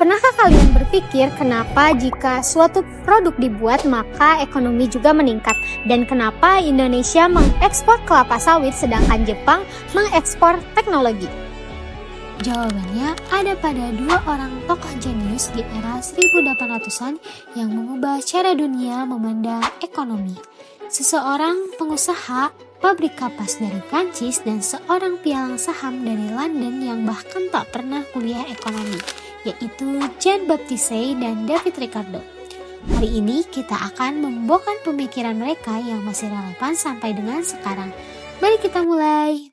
Pernahkah kalian berpikir kenapa jika suatu produk dibuat maka ekonomi juga meningkat? Dan kenapa Indonesia mengekspor kelapa sawit sedangkan Jepang mengekspor teknologi? Jawabannya ada pada dua orang tokoh jenius di era 1800-an yang mengubah cara dunia memandang ekonomi. Seseorang pengusaha pabrik kapas dari Prancis dan seorang pialang saham dari London yang bahkan tak pernah kuliah ekonomi, yaitu Jean-Baptiste dan David Ricardo. Hari ini kita akan membawakan pemikiran mereka yang masih relevan sampai dengan sekarang. Mari kita mulai.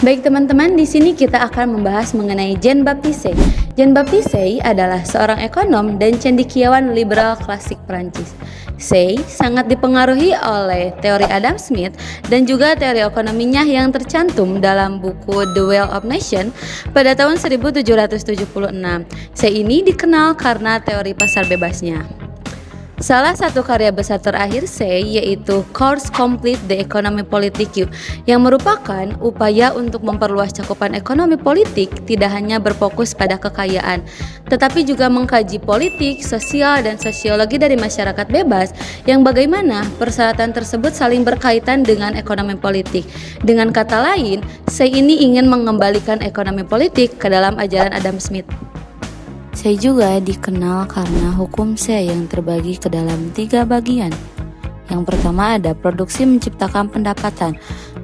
Baik teman-teman, di sini kita akan membahas mengenai Jean-Baptiste. Jean-Baptiste adalah seorang ekonom dan cendekiawan liberal klasik Prancis. Say sangat dipengaruhi oleh teori Adam Smith dan juga teori ekonominya yang tercantum dalam buku The Wealth of Nations pada tahun 1776. Say ini dikenal karena teori pasar bebasnya. Salah satu karya besar terakhir Say yaitu Cours Complete de Economie Politique yang merupakan upaya untuk memperluas cakupan ekonomi politik tidak hanya berfokus pada kekayaan, tetapi juga mengkaji politik, sosial, dan sosiologi dari masyarakat bebas yang bagaimana persyaratan tersebut saling berkaitan dengan ekonomi politik. Dengan kata lain, Say ini ingin mengembalikan ekonomi politik ke dalam ajaran Adam Smith. Say juga dikenal karena hukum Say yang terbagi ke dalam 3 bagian. Yang pertama ada produksi menciptakan pendapatan.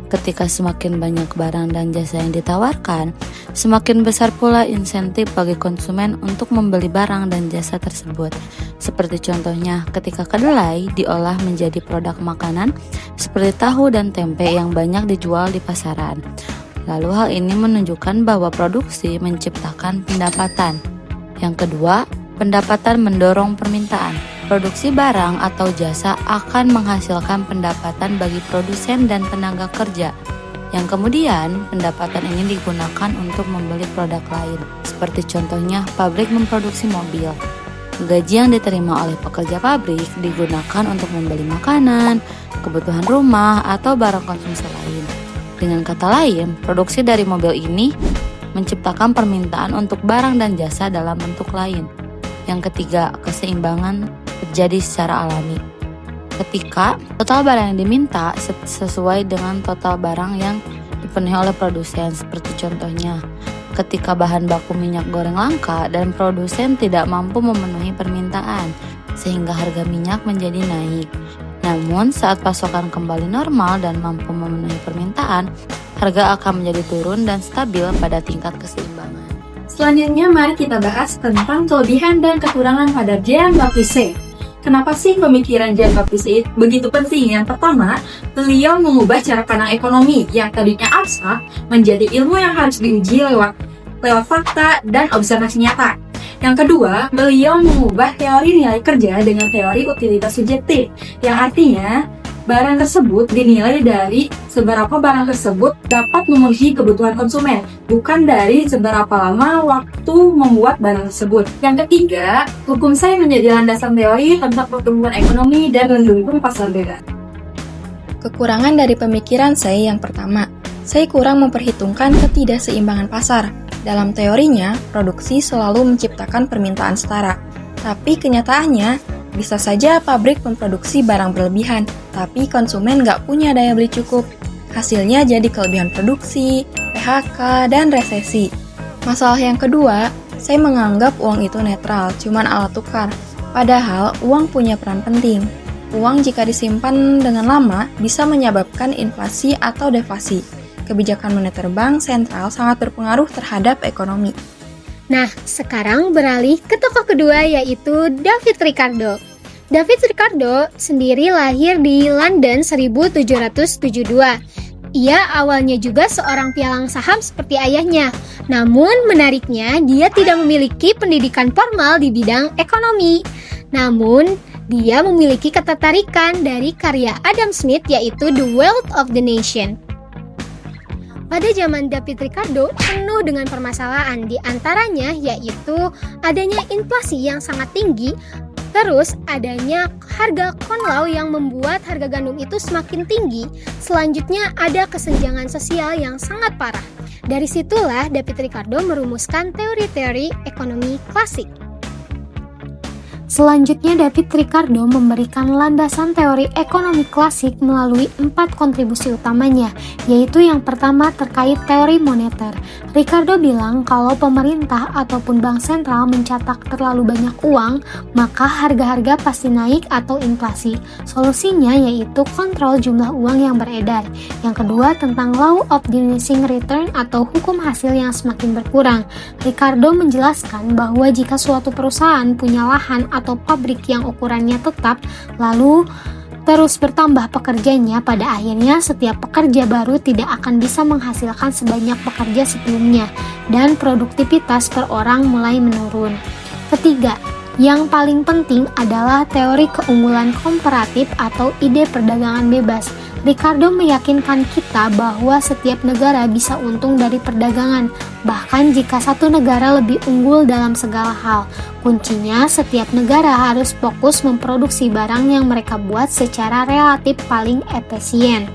Ketika semakin banyak barang dan jasa yang ditawarkan, semakin besar pula insentif bagi konsumen untuk membeli barang dan jasa tersebut. Seperti contohnya ketika kedelai diolah menjadi produk makanan seperti tahu dan tempe yang banyak dijual di pasaran. Lalu hal ini menunjukkan bahwa produksi menciptakan pendapatan. Yang kedua, pendapatan mendorong permintaan. Produksi barang atau jasa akan menghasilkan pendapatan bagi produsen dan tenaga kerja. Yang kemudian, pendapatan ini digunakan untuk membeli produk lain. Seperti contohnya, pabrik memproduksi mobil. Gaji yang diterima oleh pekerja pabrik digunakan untuk membeli makanan, kebutuhan rumah, atau barang konsumsi lain. Dengan kata lain, produksi dari mobil ini menciptakan permintaan untuk barang dan jasa dalam bentuk lain. Yang ketiga, keseimbangan terjadi secara alami. Ketika total barang yang diminta sesuai dengan total barang yang dipenuhi oleh produsen, seperti contohnya ketika bahan baku minyak goreng langka dan produsen tidak mampu memenuhi permintaan, sehingga harga minyak menjadi naik. Namun saat pasokan kembali normal dan mampu memenuhi permintaan, harga akan menjadi turun dan stabil pada tingkat keseimbangan. Selanjutnya mari kita bahas tentang kelebihan dan kekurangan pada Jean-Baptiste. Kenapa sih pemikiran Jean-Baptiste begitu penting? Yang pertama, beliau mengubah cara pandang ekonomi yang tadinya abstrak menjadi ilmu yang harus diuji lewat fakta dan observasi nyata. Yang kedua, beliau mengubah teori nilai kerja dengan teori utilitas subjektif, yang artinya barang tersebut dinilai dari seberapa barang tersebut dapat memenuhi kebutuhan konsumen, bukan dari seberapa lama waktu membuat barang tersebut. Yang ketiga, hukum Say menjadi landasan teori tentang pertumbuhan ekonomi dan mendukung pasar bebas. Kekurangan dari pemikiran Say yang pertama, Say kurang memperhitungkan ketidakseimbangan pasar. Dalam teorinya, produksi selalu menciptakan permintaan setara. Tapi kenyataannya, bisa saja pabrik memproduksi barang berlebihan, tapi konsumen nggak punya daya beli cukup. Hasilnya jadi kelebihan produksi, PHK, dan resesi. Masalah yang kedua, saya menganggap uang itu netral, cuman alat tukar. Padahal uang punya peran penting. Uang jika disimpan dengan lama bisa menyebabkan inflasi atau deflasi. Kebijakan moneter bank sentral sangat berpengaruh terhadap ekonomi. Nah, sekarang beralih ke tokoh kedua yaitu David Ricardo. David Ricardo sendiri lahir di London 1772. Ia awalnya juga seorang pialang saham seperti ayahnya. Namun menariknya, dia tidak memiliki pendidikan formal di bidang ekonomi. Namun, dia memiliki ketertarikan dari karya Adam Smith yaitu The Wealth of the Nation. Pada zaman David Ricardo penuh dengan permasalahan, di antaranya yaitu adanya inflasi yang sangat tinggi, terus adanya harga konlau yang membuat harga gandum itu semakin tinggi. Selanjutnya ada kesenjangan sosial yang sangat parah. Dari situlah David Ricardo merumuskan teori-teori ekonomi klasik. Selanjutnya, David Ricardo memberikan landasan teori ekonomi klasik melalui 4 kontribusi utamanya, yaitu yang pertama terkait teori moneter. Ricardo bilang kalau pemerintah ataupun bank sentral mencetak terlalu banyak uang, maka harga-harga pasti naik atau inflasi. Solusinya yaitu kontrol jumlah uang yang beredar. Yang kedua tentang law of diminishing return atau hukum hasil yang semakin berkurang. Ricardo menjelaskan bahwa jika suatu perusahaan punya lahan atau pabrik yang ukurannya tetap, lalu terus bertambah pekerjanya, pada akhirnya setiap pekerja baru tidak akan bisa menghasilkan sebanyak pekerja sebelumnya dan produktivitas per orang mulai menurun. Ketiga, yang paling penting adalah teori keunggulan komparatif atau ide perdagangan bebas. Ricardo meyakinkan kita bahwa setiap negara bisa untung dari perdagangan, bahkan jika satu negara lebih unggul dalam segala hal. Kuncinya, setiap negara harus fokus memproduksi barang yang mereka buat secara relatif paling efisien.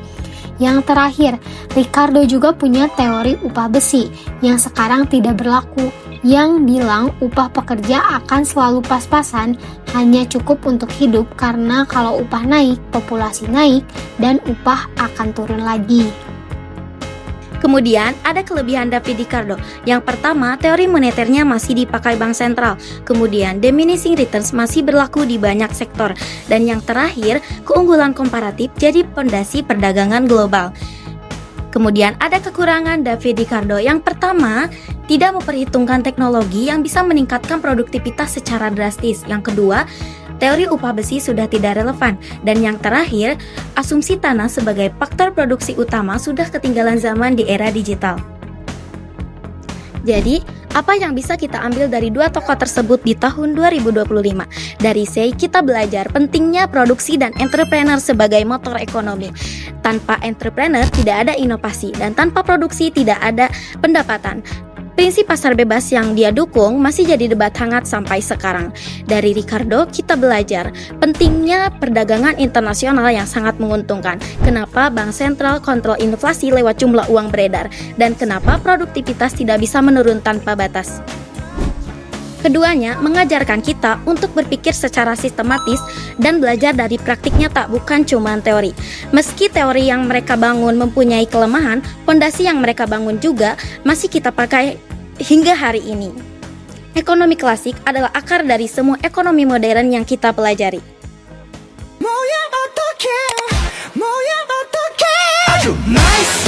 Yang terakhir, Ricardo juga punya teori upah besi yang sekarang tidak berlaku, yang bilang upah pekerja akan selalu pas-pasan, hanya cukup untuk hidup karena kalau upah naik, populasi naik, dan upah akan turun lagi. Kemudian ada kelebihan David Ricardo. Yang pertama, teori moneternya masih dipakai bank sentral. Kemudian diminishing returns masih berlaku di banyak sektor. Dan yang terakhir, keunggulan komparatif jadi pondasi perdagangan global. Kemudian ada kekurangan David Ricardo. Yang pertama, tidak memperhitungkan teknologi yang bisa meningkatkan produktivitas secara drastis. Yang kedua, teori upah besi sudah tidak relevan. Dan yang terakhir, asumsi tanah sebagai faktor produksi utama sudah ketinggalan zaman di era digital. Jadi, apa yang bisa kita ambil dari dua tokoh tersebut di tahun 2025? Dari Say, kita belajar pentingnya produksi dan entrepreneur sebagai motor ekonomi. Tanpa entrepreneur tidak ada inovasi, dan tanpa produksi tidak ada pendapatan. Prinsip pasar bebas yang dia dukung masih jadi debat hangat sampai sekarang. Dari Ricardo, kita belajar pentingnya perdagangan internasional yang sangat menguntungkan. Kenapa bank sentral kontrol inflasi lewat jumlah uang beredar, dan kenapa produktivitas tidak bisa menurun tanpa batas. Keduanya mengajarkan kita untuk berpikir secara sistematis dan belajar dari praktik nyata, bukan cuma teori. Meski teori yang mereka bangun mempunyai kelemahan, fondasi yang mereka bangun juga masih kita pakai hingga hari ini. Ekonomi klasik adalah akar dari semua ekonomi modern yang kita pelajari. 아주 nice